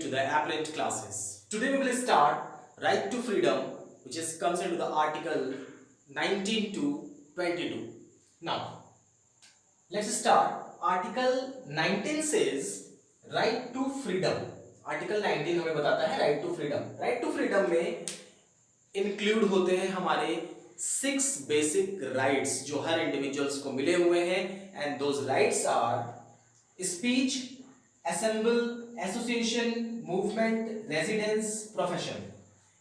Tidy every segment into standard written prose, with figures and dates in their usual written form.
to the Applet classes. Today we will start right to freedom, which is comes into the article 19 to 22. Now, let's start. Article 19 says right to freedom. Article 19 हमें बताता है right to freedom. Right to freedom में include होते हैं हमारे 6 basic rights जो हर individuals को मिले हुए हैं, and those rights are speech, assemble, association, movement, residence, profession.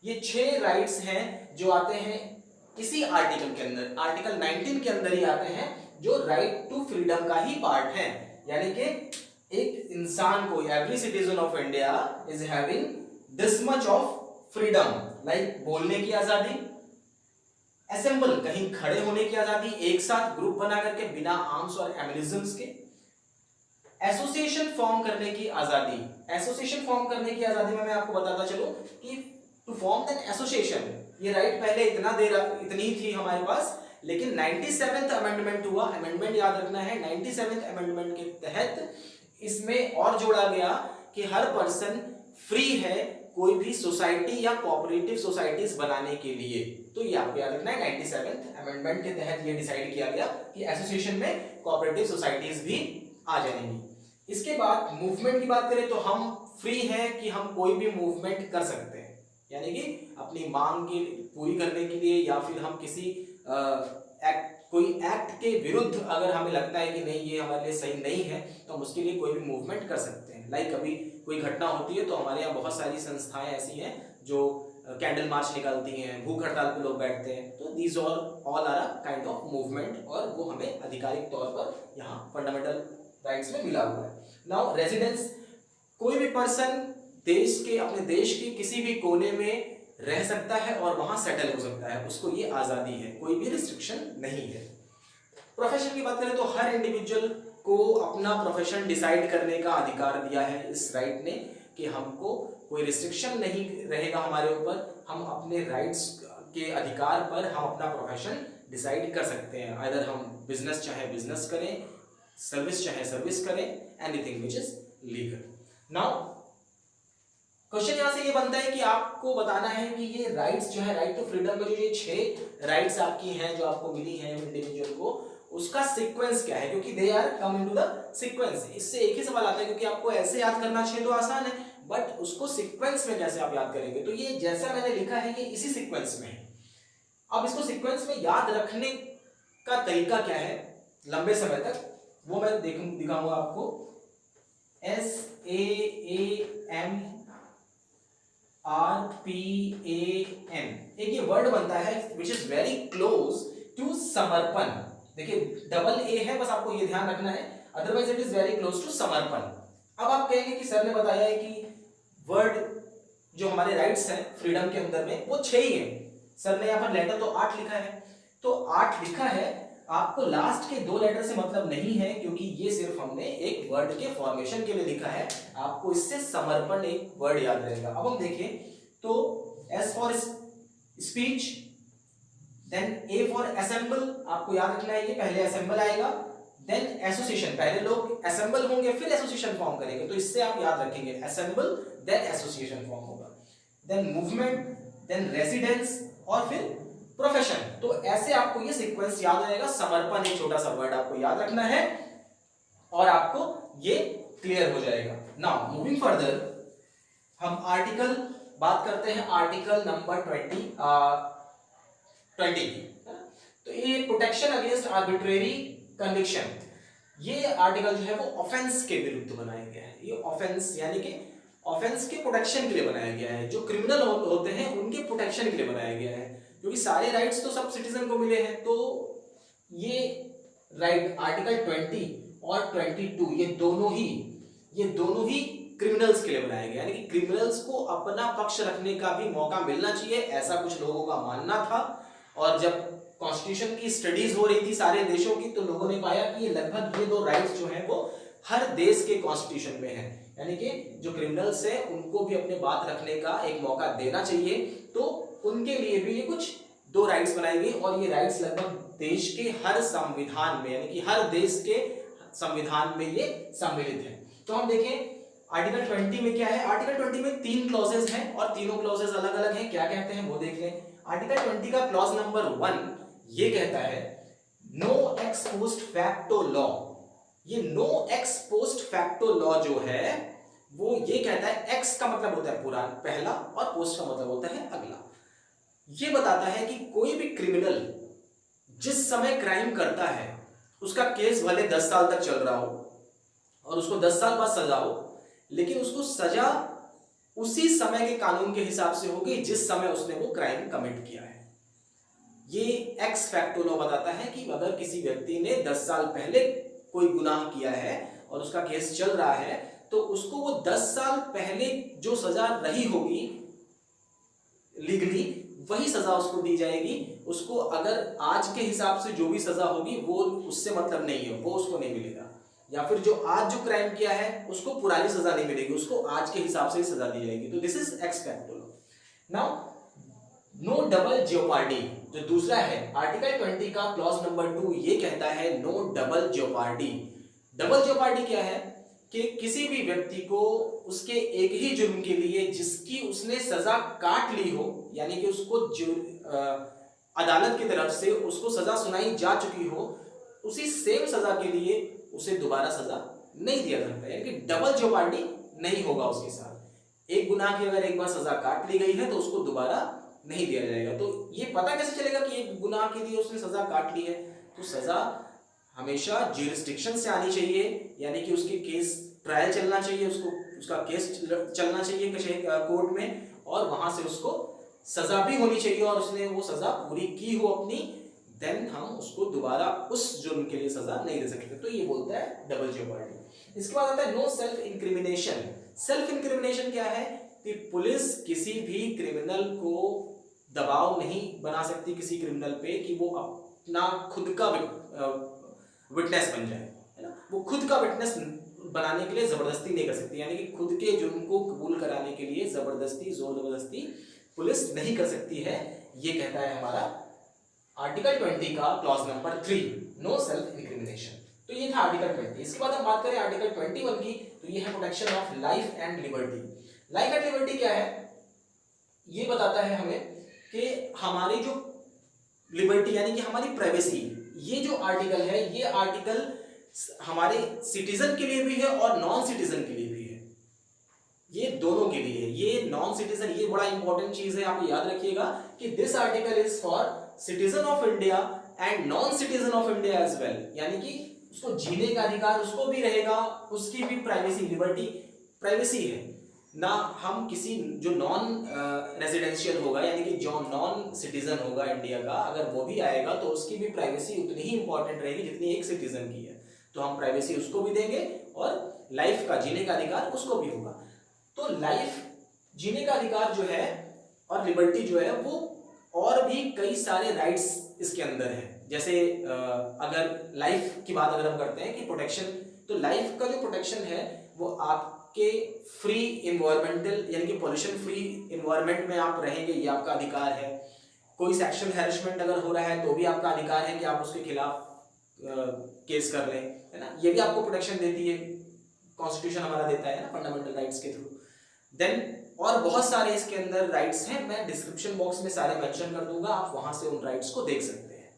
ये 6 rights हैं जो आते हैं इसी आर्टिकल के अंदर, आर्टिकल 19 के अंदर ही आते हैं, जो राइट टू फ्रीडम का ही पार्ट है. यानी कि एक इंसान को, every citizen of India is having this much of freedom, like बोलने की आजादी, असेंबल कहीं खड़े होने की आजादी, एक साथ ग्रुप बना करके बिना आर्म्स और एम्युनिजम्स के, एसोसिएशन फॉर्म करने की आजादी. एसोसिएशन फॉर्म करने की आजादी में मैं आपको बताता चलूं कि टू फॉर्म एन एसोसिएशन, ये राइट पहले इतनी थी हमारे पास, लेकिन 97th अमेंडमेंट हुआ. अमेंडमेंट याद रखना है, 97th अमेंडमेंट के तहत इसमें और जोड़ा गया कि हर पर्सन फ्री है कोई भी सोसाइटी या कोऑपरेटिव सोसाइटीज बनाने के लिए. तो ये आपको याद रखना है, 97th अमेंडमेंट के तहत ये डिसाइड किया गया कि एसोसिएशन में कोऑपरेटिव सोसाइटीज भी आ जाएंगी. इसके बाद मूवमेंट की बात करें तो हम फ्री हैं कि हम कोई भी मूवमेंट कर सकते हैं, यानी कि अपनी मांग की पूरी करने के लिए, या फिर हम किसी कोई एक्ट के विरुद्ध अगर हमें लगता है कि नहीं ये हमारे लिए सही नहीं है, तो हम उसके लिए कोई भी मूवमेंट कर सकते हैं. लाइक अभी कोई घटना होती है तो हमारे यहाँ बहुत सारी संस्थाएं ऐसी हैं जो कैंडल मार्च निकालती हैं, भूख हड़ताल पे लोग बैठते हैं. तो these all are a kind of movement, और वो हमें आधिकारिक तौर पर यहाँ फंडामेंटल राइट्स में मिला हुआ है. नाउ रेजिडेंस, कोई भी पर्सन देश के, अपने देश के किसी भी कोने में रह सकता है और वहां सेटल हो सकता है, उसको ये आजादी है, कोई भी रिस्ट्रिक्शन नहीं है. प्रोफेशन की बात करें तो हर इंडिविजुअल को अपना प्रोफेशन डिसाइड करने का अधिकार दिया है इस राइट ने, कि हमको कोई रिस्ट्रिक्शन नहीं रहेगा हमारे ऊपर, हम अपने राइट्स के अधिकार पर हम अपना प्रोफेशन डिसाइड कर सकते हैं. अगर हम बिजनेस चाहे बिजनेस करें, सर्विस चाहे सर्विस करें, anything which is legal. Now question यहां से ये बनता है कि आपको बताना है कि ये राइट्स जो है, राइट टू फ्रीडम में जो ये 6 राइट्स आपकी हैं जो आपको मिली हैं इंडिविजुअल को, उसका सीक्वेंस क्या है, क्योंकि they are come into the sequence. इससे एक ही सवाल आता है, क्योंकि आपको ऐसे याद करना चाहिए तो आसान है, बट उसको सीक्वेंस में कैसे आप याद करेंगे. तो ये जैसा मैंने लिखा है ये इसी सीक्वेंस में है. अब इसको सीक्वेंस में याद रखने का तरीका क्या है लंबे समय तक, वो मैं दिखाऊंगा आपको. SAAM RPAN, एक ये वर्ड बनता है which is very close to समर्पण. देखिए डबल ए है, बस आपको ये ध्यान रखना है, otherwise it is very close to समर्पण. अब आप कहेंगे कि सर ने बताया है कि वर्ड जो हमारे राइट्स हैं फ्रीडम के अंदर में वो 6 ही है. सर ने यहाँ पर लेटर तो 8 लिखा है, तो 8 लिखा है, आपको लास्ट के 2 लेटर से मतलब नहीं है, क्योंकि ये सिर्फ हमने एक वर्ड के फॉर्मेशन के लिए लिखा है. आपको इससे समर्पण एक वर्ड याद रहेगा. अब हम देखें तो S for speech, then A for assemble, आपको याद रखना है ये पहले असेंबल आएगा, देन एसोसिएशन, पहले लोग असेंबल होंगे फिर एसोसिएशन फॉर्म करेंगे, तो इससे आप याद रखेंगे असेंबल देन एसोसिएशन फॉर्म होगा, देन मूवमेंट, देन रेजिडेंस और फिर प्रोफेशन. तो ऐसे आपको ये सीक्वेंस याद रहेगा. समर्पण एक छोटा सा वर्ड आपको याद रखना है और आपको ये क्लियर हो जाएगा. नाउ मूविंग फर्दर, हम आर्टिकल बात करते हैं, आर्टिकल नंबर 20 की. तो ये प्रोटेक्शन अगेंस्ट आर्बिट्रेरी कन्विक्शन, ये आर्टिकल जो है वो ऑफेंस के विरुद्ध बनाया गया है. ये ऑफेंस यानी कि ऑफेंस के प्रोटेक्शन के लिए बनाया गया है, जो क्रिमिनल होते हैं उनके प्रोटेक्शन के लिए बनाया गया है, क्योंकि सारे राइट्स तो सब सिटीजन को मिले हैं. तो ये राइट आर्टिकल 20 और 22 ये दोनों ही क्रिमिनल्स के लिए बनाया गया, यानी कि क्रिमिनल्स को अपना पक्ष रखने का भी मौका मिलना चाहिए, ऐसा कुछ लोगों का मानना था. और जब कॉन्स्टिट्यूशन की स्टडीज हो रही थी सारे देशों की, तो लोगों ने पाया कि ये लगभग ये 2 राइट्स जो हैं वो हर देश के कॉन्स्टिट्यूशन में है, यानी कि जो क्रिमिनल्स है उनको भी अपने बात रखने का एक मौका देना चाहिए. तो उनके लिए भी ये कुछ 2 राइट्स बनाई गई, और ये राइट्स लगभग देश के हर संविधान में, यानी कि हर देश के संविधान में ये सम्मिलित है. तो हम देखें आर्टिकल 20 में क्या है, आर्टिकल 20 में 3 क्लॉजेज हैं और तीनों क्लॉजेज अलग अलग हैं, क्या कहते हैं वो देख लें। आर्टिकल 20 का क्लॉज नंबर 1 ये कहता है no ex post facto law. ये no ex post facto law जो है वो ये कहता है, एक्स का मतलब होता है पुराना पहला और पोस्ट का मतलब होता है अगला। ये बताता है कि कोई भी क्रिमिनल जिस समय क्राइम करता है उसका केस भले 10 साल तक चल रहा हो और उसको 10 साल बाद सजा हो, लेकिन उसको सजा उसी समय के कानून के हिसाब से होगी जिस समय उसने वो क्राइम कमिट किया है। ये एक्स फैक्टो लॉ बताता है कि अगर किसी व्यक्ति ने 10 साल पहले कोई गुनाह किया है और उसका केस चल रहा है तो उसको वो 10 साल पहले जो सजा रही होगी लीगली वही सजा उसको दी जाएगी। उसको अगर आज के हिसाब से जो भी सजा होगी वो उससे मतलब नहीं है, वो उसको नहीं मिलेगा। या फिर जो आज जो क्राइम किया है उसको पुरानी सजा नहीं मिलेगी, उसको आज के हिसाब से ही सजा दी जाएगी। तो this is ex facto law. Now no double jeopardy जो दूसरा है आर्टिकल 20 का क्लॉज नंबर 2 ये कहता है no double jeopardy. Double jeopardy क्या है कि किसी भी व्यक्ति को उसके एक ही जुर्म के लिए जिसकी उसने सजा काट ली हो, यानी कि उसको अदालत की तरफ से उसको सजा सुनाई जा चुकी हो, उसी सेम सजा के लिए उसे दोबारा सजा नहीं दिया जाता, यानी कि डबल जेओपार्डी नहीं होगा उसके साथ। एक गुनाह की अगर एक बार सजा काट ली गई है तो उसको दोबारा नहीं दिया जाएगा। तो ये पता कैसे चलेगा कि एक गुनाह के लिए उसने सजा काट ली है? तो सजा हमेशा ज्यूरिसडिक्शन से आनी चाहिए, यानी कि उसके केस ट्रायल चलना चाहिए, उसका केस चलना चाहिए कोर्ट में, और वहां से उसको सजा भी होनी चाहिए और उसने वो सजा पूरी की हो अपनी, देन हम उसको दोबारा उस जुर्म के लिए सजा नहीं दे सकते। तो ये बोलता है डबल जेओपार्डी। इसके बाद आता है no self incrimination. Self incrimination क्या है कि पुलिस किसी भी क्रिमिनल को दबाव नहीं बना सकती किसी क्रिमिनल पे कि वो अपना खुद का विटनेस बन जाए, है ना। वो खुद का विटनेस बनाने के लिए जबरदस्ती नहीं कर सकती, यानी कि खुद के जुर्म को कबूल कराने के लिए जबरदस्ती जोर जबरदस्ती पुलिस नहीं कर सकती है। ये कहता है हमारा आर्टिकल 20 का clause number 3 no self incrimination. तो ये था आर्टिकल 20। इसके बाद हम बात करें आर्टिकल 21 की, तो ये है protection of life and liberty. Life and liberty क्या है? ये बताता है हमें कि हमारी जो लिबर्टी यानी कि हमारी प्राइवेसी, ये जो आर्टिकल है ये आर्टिकल हमारे सिटीजन के लिए भी है और नॉन सिटीजन के लिए भी है, ये दोनों के लिए है। ये नॉन सिटीजन, ये बड़ा इंपॉर्टेंट चीज है, आप याद रखिएगा कि this article is for citizen of India and non citizen of India as well, यानी कि उसको जीने का अधिकार उसको भी रहेगा, उसकी भी प्राइवेसी लिबर्टी प्राइवेसी है ना। हम किसी जो नॉन रेजिडेंशियल होगा यानी कि जो नॉन सिटीजन होगा इंडिया का, अगर वो भी आएगा तो उसकी भी प्राइवेसी उतनी ही इंपॉर्टेंट रहेगी जितनी एक सिटीजन की है। तो हम प्राइवेसी उसको भी देंगे और लाइफ का जीने का अधिकार उसको भी होगा। तो लाइफ जीने का अधिकार जो है और लिबर्टी जो है वो और भी कई सारे राइट्स इसके अंदर है। जैसे अगर लाइफ की बात अगर हम करते हैं कि प्रोटेक्शन, तो लाइफ का जो प्रोटेक्शन है वो आपके फ्री इन्वायरमेंटल यानी कि पोल्यूशन फ्री इन्वायरमेंट में आप रहेंगे, ये आपका अधिकार है। कोई सेक्सुअल हैरेसमेंट अगर हो रहा है तो भी आपका अधिकार है कि आप उसके खिलाफ केस कर लें, है ना। ये भी आपको प्रोटेक्शन देती है, कॉन्स्टिट्यूशन हमारा देता है ना फंडामेंटल राइट्स के थ्रू। देन और बहुत सारे इसके अंदर राइट्स हैं, मैं डिस्क्रिप्शन बॉक्स में सारे मेंशन कर दूंगा, आप वहां से उन राइट्स को देख सकते हैं।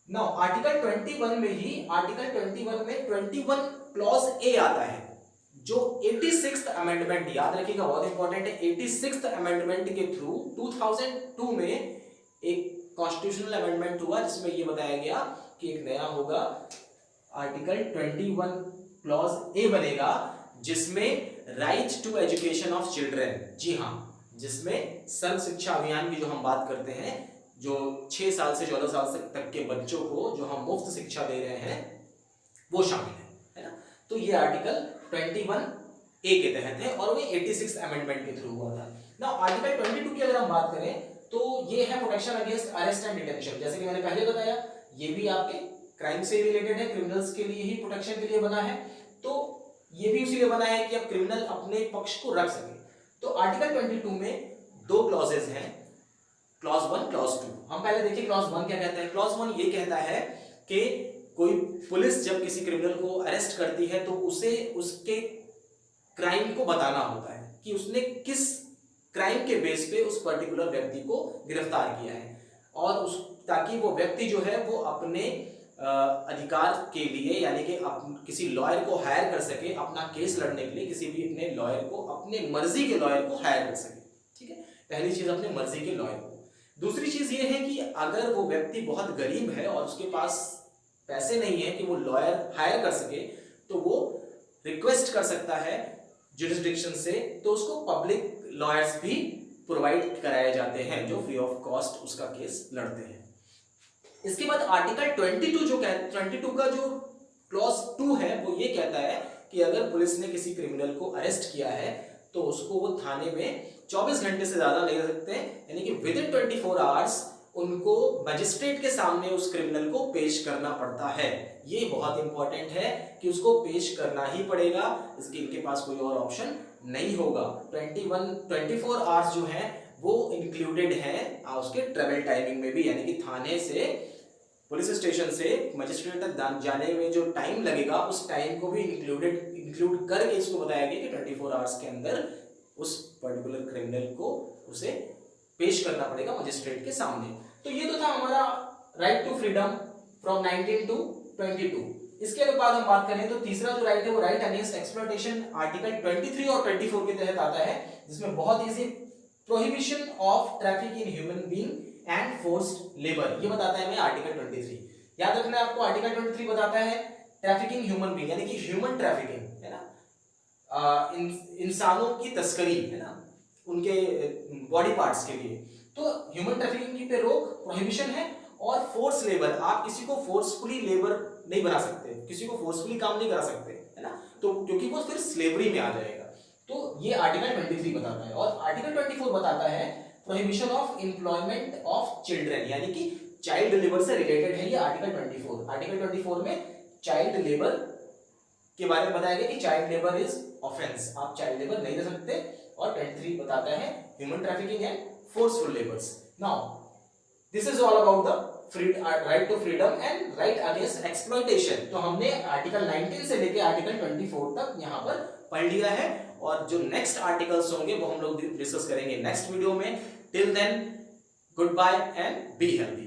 नाउ आर्टिकल 21 में ही, आर्टिकल 21 में 21 क्लॉज ए आता है जो 86th अमेंडमेंट, याद रखिएगा बहुत इंपॉर्टेंट है, 86th अमेंडमेंट के थ्रू 2002 में एक कॉन्स्टिट्यूशनल अमेंडमेंट हुआ जिसमें यह बताया गया कि एक नया होगा आर्टिकल 21 क्लॉज ए बनेगा जिसमें right to education of children, जी हाँ, जिसमें सर्व शिक्षा अभियान की जो हम बात करते हैं, जो 6 साल से 14 साल तक के बच्चों को जो हम मुफ्त शिक्षा दे रहे हैं वो शामिल है ना। तो ये आर्टिकल 21 ए के तहत है और वो 86 अमेंडमेंट के थ्रू हुआ था। ना आर्टिकल 22 की अगर हम बात करें तो ये है protection against arrest and detention. जैसे कि मैंने पहले बताया ये भी आपके क्राइम से रिलेटेड है, क्रिमिनल्स के लिए ही प्रोटेक्शन के लिए बना है। तो ये भी इसीलिए बना है कि अब क्रिमिनल अपने पक्ष को रख सके। तो आर्टिकल 22 में 2 क्लॉजेस हैं, क्लॉज 1 क्लॉज 2। हम पहले देखिए क्लॉज 1 क्या कहता है। क्लॉज 1 ये कहता है कि कोई पुलिस जब किसी क्रिमिनल को अरेस्ट करती है तो उसे उसके क्राइम को बताना होता है कि उसने किस क्राइम के बेस पे उस पर्टिकुलर व्यक्ति को गिरफ्तार किया है, और उस ताकि वो व्यक्ति जो है वो अपने अधिकार के लिए, यानी कि किसी लॉयर को हायर कर सके अपना केस लड़ने के लिए, किसी भी अपने लॉयर को, अपने मर्जी के लॉयर को हायर कर सके। ठीक है, पहली चीज अपने मर्जी के लॉयर को। दूसरी चीज ये है कि अगर वो व्यक्ति बहुत गरीब है और उसके पास पैसे नहीं है कि वो लॉयर हायर कर सके, तो वो रिक्वेस्ट कर सकता है जुरिस्डिक्शन से, तो उसको पब्लिक लॉयर्स भी प्रोवाइड कराए जाते हैं जो फ्री ऑफ कॉस्ट उसका केस लड़ते हैं। इसके बाद आर्टिकल 22 जो 22 का जो क्लॉज 2 है वो ये कहता है कि अगर पुलिस ने किसी क्रिमिनल को अरेस्ट किया है तो उसको वो थाने में 24 घंटे से ज्यादा नहीं रह सकते, यानी कि विद इन 24 आवर्स उनको मजिस्ट्रेट के सामने उस क्रिमिनल को पेश करना पड़ता है। ये बहुत इंपॉर्टेंट है कि उसको पेश करना ही पड़ेगा, इसके इनके पास कोई और ऑप्शन नहीं होगा। 24 आवर्स जो है वो इंक्लूडेड है उसके ट्रेवल टाइमिंग में भी, यानी कि थाने से, पुलिस स्टेशन से मजिस्ट्रेट तक जाने में जो टाइम लगेगा उस टाइम को भी इंक्लूड करके इसको बताया गया कि 24 आवर्स के अंदर उस पर्टिकुलर क्रिमिनल को उसे पेश करना पड़ेगा मजिस्ट्रेट के सामने। तो ये तो था हमारा right to freedom from 19 to 22। इसके बाद हम बात करें तो तीसरा जो राइट है वो राइट अगेंस्ट एक्सप्लॉयटेशन आर्टिकल 23 और 24 के तहत आता है, जिसमें बहुत easy prohibition of traffic in human being and forced labour, ये बताता है हमें आर्टिकल 23। याद रखना है आपको, आर्टिकल 23 बताता है ट्रैफिकिंग ह्यूमन बीइंग, यानी कि ह्यूमन ट्रैफिकिंग है ना, इंसानों की तस्करी है ना, उनके बॉडी पार्ट्स के लिए। तो ह्यूमन ट्रैफिकिंग की पे रोक, प्रोहिबिशन है। और फोर्स लेबर, आप किसी को फोर्सफुली लेबर नहीं बना सकते, किसी को फोर्सफुली काम नहीं करा सकते है ना, तो क्योंकि वो फिर स्लेवरी में आ जाएगा। तो ये आर्टिकल 23 बताता है। और आर्टिकल 24 बताता है prohibition of employment of children, यानी कि चाइल्ड लेबर से रिलेटेड है ये आर्टिकल 24। आर्टिकल 24 में चाइल्ड लेबर के बारे में बताया गया कि चाइल्ड लेबर इज ऑफेंस, आप चाइल्ड लेबर नहीं रह सकते। और 23 बताता है human trafficking and forceful labours. Now this is all about the right to freedom and right against exploitation. तो हमने आर्टिकल 19 से लेके आर्टिकल 24 तक यहाँ पर पढ़ लिया है, और जो नेक्स्ट आर्टिकल्स होंगे वो हम लोग डिस्कस करेंगे नेक्स्ट वीडियो में। Till then, good bye and be healthy.